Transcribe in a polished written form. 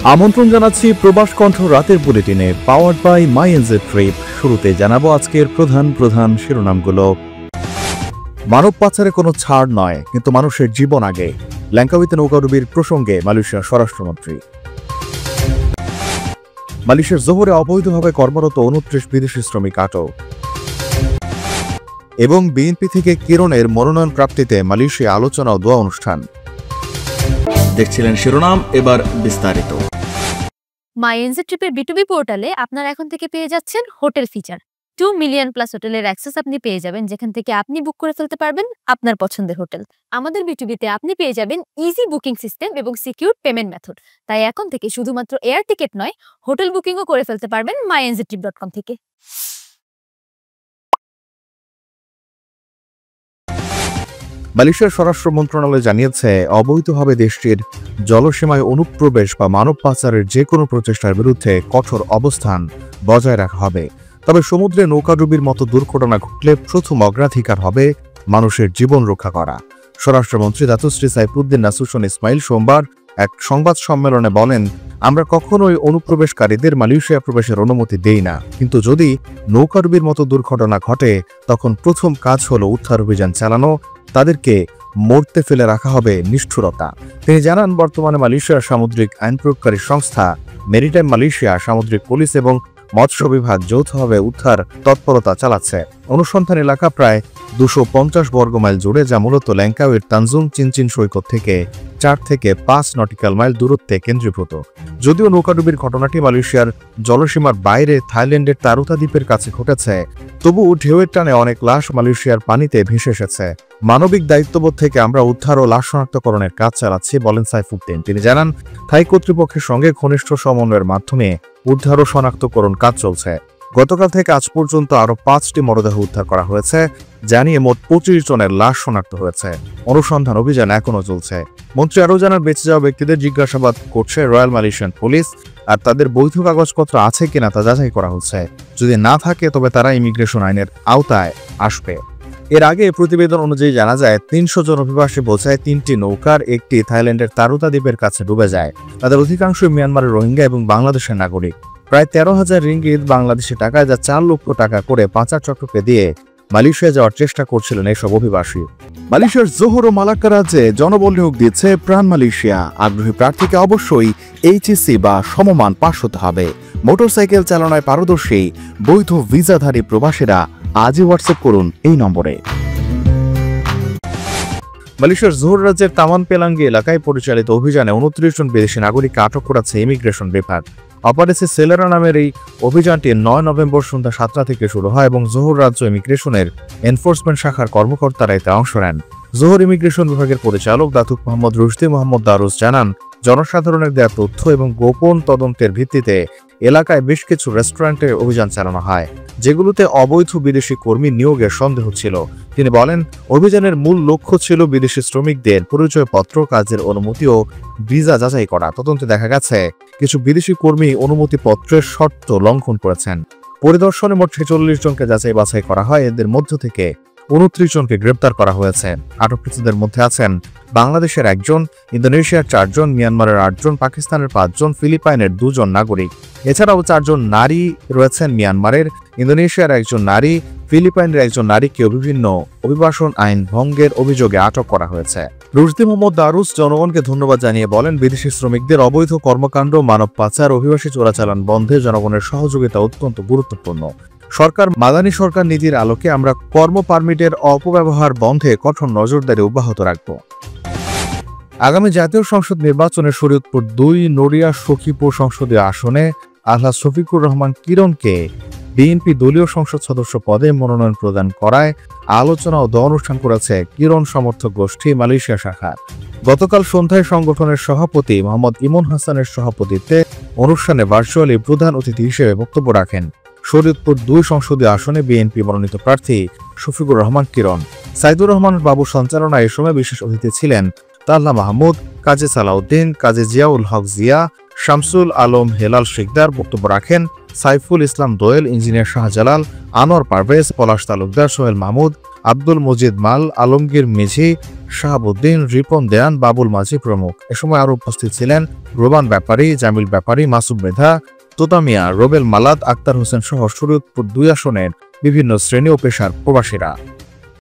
আমন্ত্রণ জানাচ্ছি প্রবাস কণ্ঠ রাতের বুলেটিনে powered by my NJ trip. শুরুতে জানাবো আজকের প্রধান শিরোনামগুলো। মানব পাচারে কোনো ছাড় নয়, কিন্তু মানুষের জীবন আগে। ল্যাঙ্কাউইতে নৌকাডুবির প্রসঙ্গে মালয়েশিয়ার স্বরাষ্ট্রমন্ত্রী। মালয়েশিয়ার জোহরে অবৈধভাবে কর্মরত 29 বিদেশি শ্রমিক আটক। এবং বিএনপি থেকে কিরণের মনোনয়ন প্রাপ্তিতে মালয়েশিয়া আলোচনা ও দোয়া অনুষ্ঠান। দেখছিলেন শিরোনাম, এবার বিস্তারিত। মাই এনজে ট্রিপের বিটুবি পোর্টালে আপনারা এখন থেকে পেয়ে যাচ্ছেন হোটেল ফিচার। 2 মিলিয়ন প্লাস হোটেলের অ্যাক্সেস আপনি পেয়ে যাবেন, যেখান থেকে আপনি বুক করে ফেলতে পারবেন আপনার পছন্দের হোটেল। আমাদের বিটুবিতে আপনি পেয়ে যাবেন ইজি বুকিং সিস্টেম এবং সিকিউর পেমেন্ট মেথড। তাই এখন থেকে শুধুমাত্র এয়ার টিকিট নয়, হোটেল বুকিংও করে ফেলতে পারবেন myenzetrip.com থেকে। মালয়েশিয়ার স্বরাষ্ট্র মন্ত্রণালয় জানিয়েছে, অবৈধভাবে দেশটির জলসীমায় অনুপ্রবেশ বা মানব পাচারের যে কোনো প্রচেষ্টার বিরুদ্ধে কঠোর অবস্থান বজায় রাখা হবে। তবে সমুদ্রে নৌকাডুবির মতো দুর্ঘটনা ঘটলে প্রথম অগ্রাধিকার হবে মানুষের জীবন রক্ষা করা। স্বরাষ্ট্রমন্ত্রী দাতুশ্রী সাইফুদ্দিন নাসুশন ইসমাইল সোমবার এক সংবাদ সম্মেলনে বলেন, আমরা কখনোই অনুপ্রবেশকারীদের মালয়েশিয়া প্রবেশের অনুমতি দেই না, কিন্তু যদি নৌকাডুবির মতো দুর্ঘটনা ঘটে তখন প্রথম কাজ হলো উদ্ধার অভিযান চালানো, তাদেরকে মরতে ফেলে রাখা হবে নিষ্ঠুরতা। তিনি জানান, বর্তমানে মালয়েশিয়ার সামুদ্রিক আইন প্রয়োগকারী সংস্থা মেরিটাইম মালয়েশিয়া, সামুদ্রিক পুলিশ এবং মৎস্য বিভাগ যৌথভাবে উদ্ধার তৎপরতা চালাচ্ছে। অনুসন্ধান এলাকা প্রায় 250 বর্গমাইল জুড়ে, যা মূলত ল্যাঙ্কাউইর তানজুং চিনচিন সৈকত থেকে 4 থেকে 5 নটিক্যাল মাইল দূরত্বে কেন্দ্রীভূত। যদিও নৌকাডুবির ঘটনাটি মালয়েশিয়ার জলসীমার বাইরে থাইল্যান্ডের তারুতা দ্বীপের কাছে ঘটেছে, তবুও ঢেউয়ের টানে অনেক লাশ মালয়েশিয়ার পানিতে ভেসে এসেছে। মানবিক দায়িত্ববোধ থেকে আমরা উদ্ধার ও লাশ শনাক্তকরণের কাজ চালাচ্ছি, বলেন সাইফুদ্দিন। তিনি জানান, থাই কর্তৃপক্ষের সঙ্গে ঘনিষ্ঠ সমন্বয়ের মাধ্যমে উদ্ধার ও শনাক্তকরণ কাজ চলছে। গতকাল থেকে আজ পর্যন্ত আরও 5টি মরদেহ উদ্ধার করা হয়েছে, জানিয়ে মোট 25 জনের লাশ শনাক্ত হয়েছে। অনুসন্ধান অভিযান এখনও চলছে। মন্ত্রী আরও জানান, বেঁচে যাওয়া ব্যক্তিদের জিজ্ঞাসাবাদ করছে রয়্যাল মালয়েশিয়ান পুলিশ, আর তাদের বৈধ কাগজপত্র আছে কিনা তা যাচাই করা হচ্ছে। যদি না থাকে তবে তারা ইমিগ্রেশন আইনের আওতায় আসবে। এর আগে প্রতিবেদন অনুযায়ী জানা যায়, 300 জন অভিবাসী বোঝায় 3টি নৌকার একটি থাইল্যান্ডের তারুতা দ্বীপের কাছে ডুবে যায়। তাদের অধিকাংশই মিয়ানমারের রোহিঙ্গা এবং বাংলাদেশের নাগরিক। প্রায় 13,000 রিঙ্গিত, বাংলাদেশি টাকায় যা 4 লক্ষ টাকা করে পাচার চক্রকে দিয়ে মালয়েশিয়া যাওয়ার চেষ্টা করছিলেন এইসব অভিবাসী। মালয়েশিয়ার জোহর ও মালাক্কা রাজ্যে জনবল নিয়োগ দিচ্ছে প্রাণ মালয়েশিয়া। আগ্রহী প্রার্থীকে অবশ্যই এইচএসসি বা সমমান পাস হতে হবে। মোটরসাইকেল চালনায় পারদর্শী বৈধ ভিসাধারী প্রবাসীরা আজই হোয়াটসঅ্যাপ করুন এই নম্বরে। মালয়েশিয়ার জোহর রাজ্যের তামান পেলাঙ্গি এলাকায় পরিচালিত অভিযানে 29 জন বিদেশি নাগরিককে আটক করেছে ইমিগ্রেশন বিভাগ। অপারেশন সেলেরা নামের এই অভিযানটি 9 নভেম্বর সন্ধ্যা 7টা থেকে শুরু হয় এবং জোহর রাজ্য ইমিগ্রেশনের এনফোর্সমেন্ট শাখার কর্মকর্তারা এতে অংশ নেন। জোহর ইমিগ্রেশন বিভাগের পরিচালক দাতুক মোহাম্মদ রুশদি মোহাম্মদ দারুস জানান, জনসাধারণের দেওয়া তথ্য এবং গোপন তদন্তের ভিত্তিতে এলাকায় বেশ কিছু রেস্টুরেন্টে অভিযান চালানো হয়, যেগুলোতে অবৈধ বিদেশি কর্মী নিয়োগের সন্দেহ ছিল। তিনি বলেন, অভিযানের মূল লক্ষ্য ছিল বিদেশি শ্রমিকদের পরিচয়পত্র, কাজের অনুমতি ও ভিসা যাচাই করা। তদন্তে দেখা গেছে, কিছু বিদেশি কর্মী অনুমতিপত্রের শর্ত লঙ্ঘন করেছেন। পরিদর্শনে মোট 46 জনকে যাচাই বাছাই করা হয়। এদের মধ্য থেকে 29 জনকে গ্রেপ্তার করা হয়েছে। আটককৃতদের মধ্যে আছেন বাংলাদেশের 1 জন, ইন্দোনেশিয়ার 4 জন, মিয়ানমারের 8 জন, পাকিস্তানের 5 জন, ফিলিপাইনের 2 জন নাগরিক। এছাড়াও 4 জন নারী রয়েছেন মিয়ানমারের, ইন্দোনেশিয়ার 1 জন নারী, ফিলিপাইনের 1 জন নারীকে বিভিন্ন অভিবাসন আইন ভঙ্গের অভিযোগে আটক করা হয়েছে। রুশদি মোহাম্মদ দারুস জনগণকে ধন্যবাদ জানিয়ে বলেন, বিদেশি শ্রমিকদের অবৈধ কর্মকাণ্ড, মানব পাচার, অভিবাসী চোরাচালান বন্ধে জনগণের সহযোগিতা অত্যন্ত গুরুত্বপূর্ণ। মাদানী সরকার নীতির আলোকে আমরা কর্ম পারমিটের অপব্যবহার বন্ধে কঠোর নজরদারি অব্যাহত রাখব। আগামী জাতীয় সংসদ নির্বাচনে শরীয়তপুর 2 নড়িয়া সখীপুর সংসদীয় আসনে আলহাজ শফিকুর রহমান কিরণকে বিএনপি দলীয় সংসদ সদস্য পদে মনোনয়ন প্রদান করায় আলোচনা ও দোয়া অনুষ্ঠান করেছে কিরণ সমর্থক গোষ্ঠী মালয়েশিয়া শাখা। গতকাল সন্ধ্যায় সংগঠনের সভাপতি মোহাম্মদ ইমন হাসানের সভাপতিত্বে অনুষ্ঠানে ভার্চুয়ালি প্রধান অতিথি হিসেবে বক্তব্য রাখেন শরীয়তপুর 2 সংসদীয় আসনে বিএনপি মনোনীত প্রার্থী শফিকুর রহমান কিরণ। সাইদুর রহমান বাবু সঞ্চালনায় এ সময় বিশেষ অতিথি ছিলেন তাল্লা মাহমুদ, কাজী সালাউদ্দিন, কাজী জিয়াউল হক জিয়া, শামসুল আলম হেলাল শিকদার। বক্তব্য রাখেন সাইফুল ইসলাম দোয়েল, ইঞ্জিনিয়ার শাহজালাল, আনোয়ার পারভেজ, পলাশ তালুকদার, সোহেল মাহমুদ, আব্দুল মজিদ মাল, আলমগীর মেঝি, শাহাবুদ্দিন, রিপন দেয়ান, বাবুল মাঝি প্রমুখ। এ সময় আরো উপস্থিত ছিলেন রোবান ব্যাপারী, জামিল ব্যাপারী, মাসুম মৃধা, তোতা মিয়া, রোবেল মালাত, আক্তার হোসেন সহ শরীয়তপুর 2 আসনের বিভিন্ন শ্রেণী ও পেশার প্রবাসীরা।